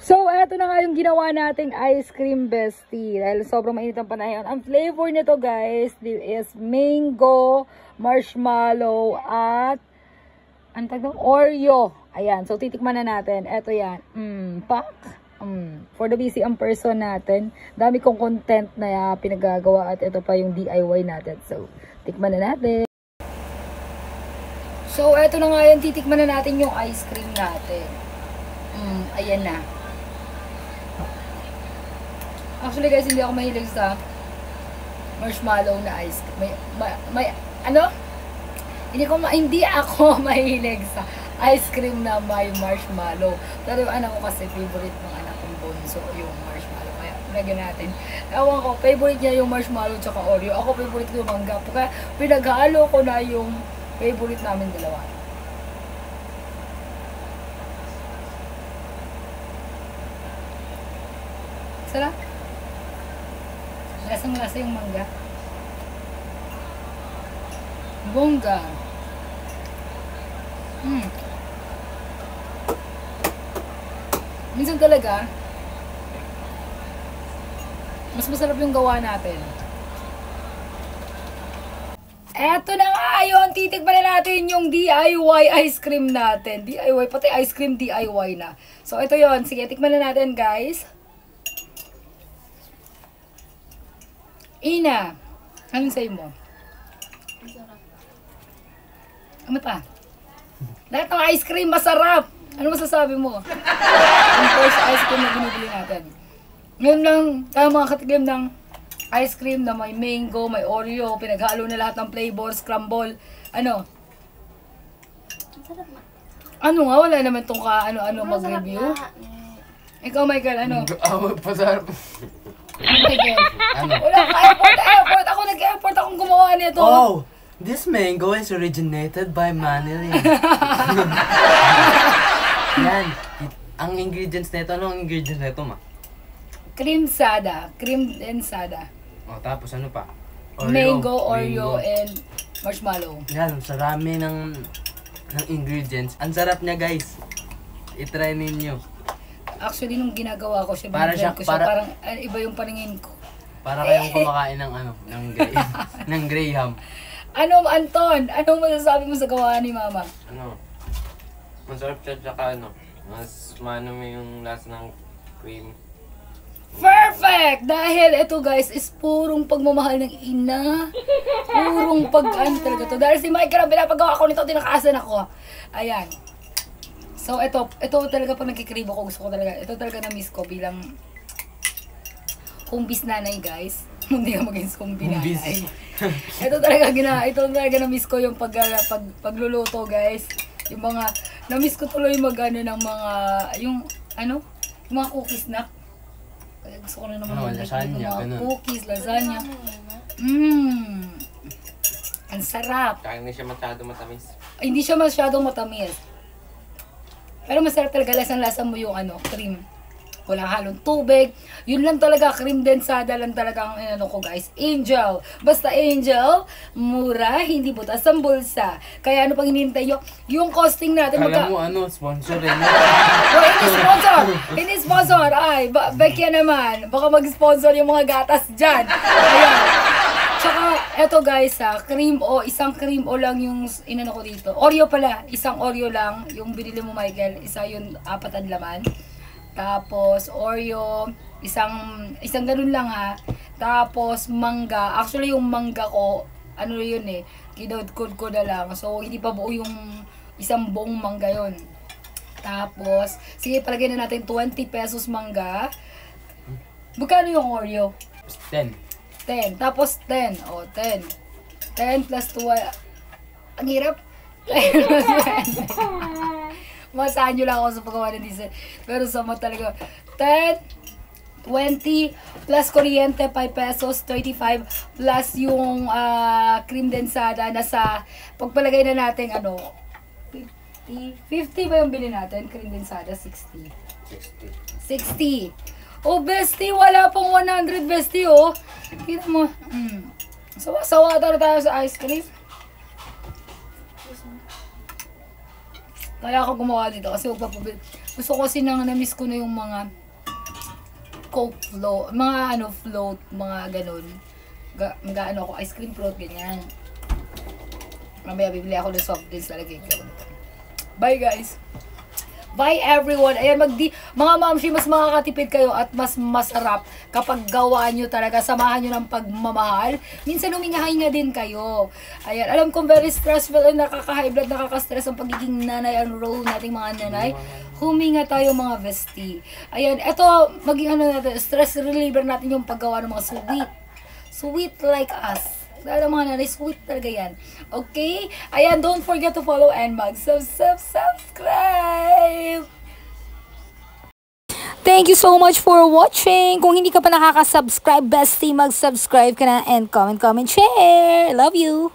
So, eto na nga yung ginawa nating ice cream bestie. Dahil sobrang mainit ang panahon. Ang flavor nito guys is mango, marshmallow, at ano tawag doon? Oreo. Ayan. So, titikman na natin. Eto yan. Pak. For the busy ang person natin. Dami kong content na pinagagawa at ito pa yung DIY natin. So, tikman na natin. So, eto na nga yan. Titikman na natin yung ice cream natin. Ayan na. Actually guys, hindi ako mahilig sa marshmallow na ice cream. Hindi ako mahilig sa ice cream na may marshmallow. Pero yung anak ko kasi, favorite ng anak kong bunso, yung marshmallow. Kaya, lagyan natin. Ewan ko, favorite niya yung marshmallow tsaka Oreo. Ako, favorite ko yung mangga. Kaya, pinaghalo ko na yung favorite namin dalawa. Sarap. Lasang-lasa yung mangga. Bongga. Minsan talaga, mas masarap yung gawa natin. Eto na nga yun, titikman na natin yung DIY ice cream natin. DIY, pati ice cream DIY na. So, ito yun. Sige, tikman na natin, guys. Ina, anong sa'yo mo? Ano pa? Lahat ng ice cream masarap. Ano masasabi mo? Yung first ice cream na binibili natin. Ngayon lang tayo mga katiglim ng ice cream na may mango, may Oreo, pinaghalo na lahat ng flavor, scramble. Ano? Ano nga? Wala naman itong ano mag-review. Ikaw, Michael, ano? Pasarap. Michael? Wala ka effort. Ako nag-effort akong gumawa nito. Oh! This mango is originated by Manila. Yan. Ang ingredients nito, anong ingredients nito, ma? Cream sada. Cream and sada. Oh, tapos ano pa? Mango, Oreo, and marshmallow. Yan, sarami ng ingredients. Ang sarap niya, guys. I-try ninyo. Actually, nung ginagawa ko siya, parang iba yung paningin ko. Para kayong kumakain ng ng Graham. Ano, Anton? Anong masasabi mo sa gawa ni Mama? Masarap siya, tsaka mas manumi yung lasa ng cream. Perfect! Dahil ito guys is purong pagmamahal ng ina. Purong talaga to. Dahil si Michael, ang pinapagawa ko nito, tinakaasan ako. Ayan. So, ito talaga pag nagkikribo ko, gusto ko talaga. Ito talaga na-miss ko bilang humbis nanay, guys. Hindi ka maging zombie nanay. Ito talaga na-miss ko yung pagluluto, guys. Yung mga, na-miss ko tuloy ng mga, yung mga cookies na. Kaya gusto ko na naman mga cookies, lasagna. Ang sarap. Kaya hindi siya masyadong matamis. Ay, hindi siya masyadong matamis. Pero masarap talaga, lasang-lasa mo yung cream. Walang halong tubig. Yun lang talaga, cream densada lang talaga ang ko guys. Angel. Basta Angel, mura, hindi butas ang bulsa. Kaya ano pang hinihintay nyo? Yung costing natin. Kala mo sponsor rin. Hindi sponsor. Hindi sponsor. Ay, Becky naman. Baka mag-sponsor yung mga gatas dyan. Ayan. Tsaka, eto guys isang cream o lang yung ko dito. Oreo pala. Isang Oreo lang. Yung binili mo Michael. Isa yung 4 ang laman. Tapos, Oreo, isang ganun lang ha. Tapos, mangga. Actually, yung mangga ko, kinodkod ko na lang. So, hindi pa buo yung isang buong mangga yon. Tapos, sige, palagay na natin 20 pesos mangga. Magkano yung Oreo? 10. Tapos, 10. O, 10. 10 plus 2. Ang hirap. Masahan nyo lang ako sa paggawa ng diesel. Pero sama talaga. 10, 20, plus kuryente, 5 pesos, 35, plus yung cream densada nasa, pagpalagay na natin, 50 ba yung bilhin natin? Cream densada, 60. 60. Oh, bestie, wala pong 100, bestie, oh. Kita mo. Sawa-sawa tayo sa ice cream. Kaya ako gumawa dito kasi gusto ko kasi na-miss ko na yung mga Coke float, mga float, mga ganun. Mag-ano ako, ice cream float, ganyan. Mamaya bibili ako ng soft drinks, lalagay ko. Bye guys! Bye everyone! Ayan, mga mamshi, mas makakatipid kayo at mas masarap kapag gawaan nyo talaga. Samahan nyo ng pagmamahal. Minsan huminga-hinga din kayo. Ayan, alam kong very stressful and nakaka-high blood, nakaka-stress ang pagiging nanay, ang role nating mga nanay. Huminga tayo mga bestie. Ayan, eto, maging natin, stress reliever natin yung paggawa ng mga sweet. Sweet like us. Lalo mga nanay, sweet talaga yan. Okay? Ayan, don't forget to follow and subscribe! Thank you so much for watching! Kung hindi ka pa nakaka-subscribe, bestie, mag-subscribe ka na and comment, share! Love you!